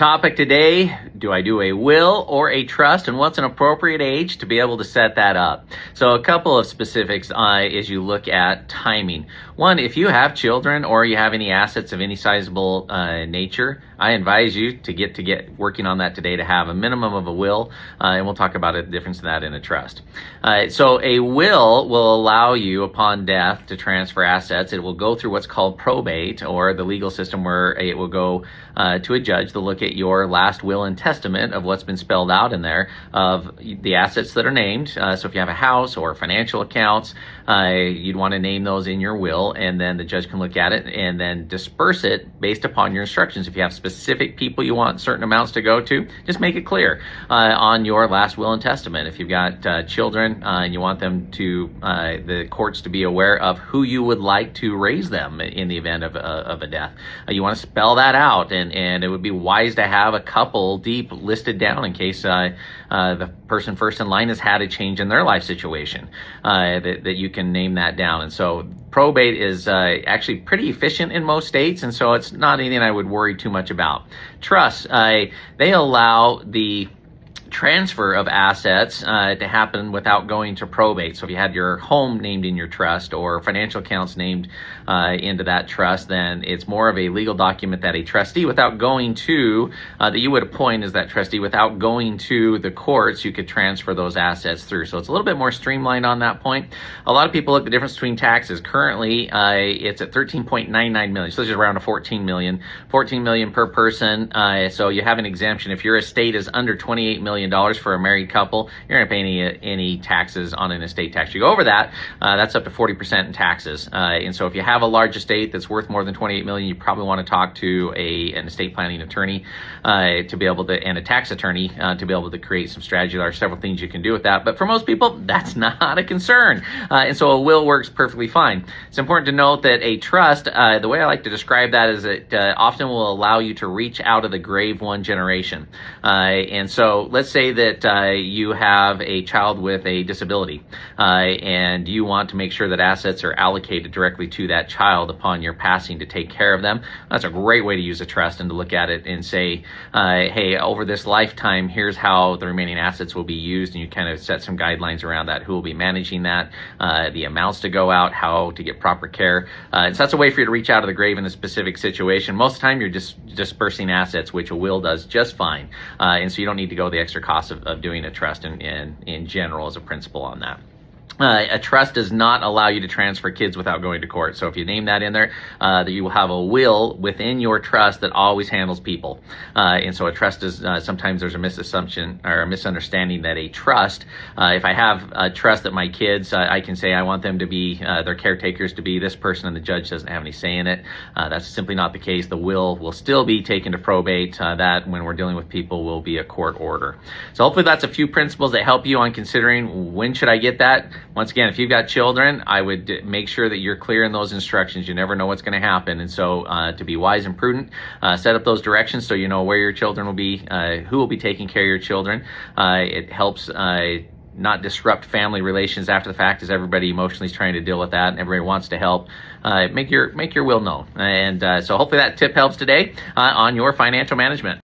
Topic today, do I do a will or a trust, and what's an appropriate age to be able to set that up? So a couple of specifics as you look at timing. One, if you have children or you have any assets of any sizable nature, I advise you to get working on that today to have a minimum of a will, and we'll talk about the difference in that in a trust. So a will allow you upon death to transfer assets. It will go through what's called probate, or the legal system, where it will go to a judge to look at your last will and testament of what's been spelled out in there of the assets that are named. So if you have a house or financial accounts, you'd want to name those in your will, and then the judge can look at it and then disperse it based upon your instructions. If you have specific people you want certain amounts to go to, just make it clear on your last will and testament. If you've got children and you want them to, the courts to be aware of who you would like to raise them in the event of a death, you want to spell that out, and it would be wise to have a couple deep listed down in case the person first in line has had a change in their life situation, that you can name that down. And so probate is actually pretty efficient in most states, and so it's not anything I would worry too much about. Trusts, they allow the transfer of assets to happen without going to probate. So if you had your home named in your trust or financial accounts named into that trust, then it's more of a legal document that a trustee, without going to, that you would appoint as that trustee, without going to the courts, you could transfer those assets through. So it's a little bit more streamlined on that point. A lot of people look at the difference between taxes. Currently, it's at 13.99 million. So this is around a 14 million per person. So you have an exemption. If your estate is under $28 million for a married couple, you're going to pay any taxes on an estate tax. You go over that, that's up to 40% in taxes. And so if you have a large estate that's worth more than 28 million, you probably want to talk to an estate planning attorney to be able to, and a tax attorney to be able to create some strategy. There are several things you can do with that, but for most people, that's not a concern. And so a will works perfectly fine. It's important to note that a trust, the way I like to describe that is it often will allow you to reach out of the grave one generation. And so let's say that you have a child with a disability, and you want to make sure that assets are allocated directly to that child upon your passing to take care of them. That's a great way to use a trust and to look at it and say, hey, over this lifetime, here's how the remaining assets will be used, and you kind of set some guidelines around that, who will be managing that, the amounts to go out, how to get proper care. So that's a way for you to reach out of the grave in a specific situation. Most of the time, you're just dispersing assets, which a will does just fine. And so you don't need to go the extra cost of doing a trust in general as a principle on that. A trust does not allow you to transfer kids without going to court. So if you name that in there, that you will have a will within your trust that always handles people. And so a trust is, sometimes there's a misassumption or a misunderstanding that a trust, if I have a trust that my kids, I can say I want them to be, their caretakers to be this person, and the judge doesn't have any say in it. That's simply not the case. The will still be taken to probate. That, when we're dealing with people, will be a court order. So hopefully that's a few principles that help you on considering when should I get that. Once again, if you've got children, I would make sure that you're clear in those instructions. You never know what's going to happen. And so to be wise and prudent, set up those directions so you know where your children will be, who will be taking care of your children. It helps not disrupt family relations after the fact, as everybody emotionally is trying to deal with that and everybody wants to help. Make your will known. And so hopefully that tip helps today on your financial management.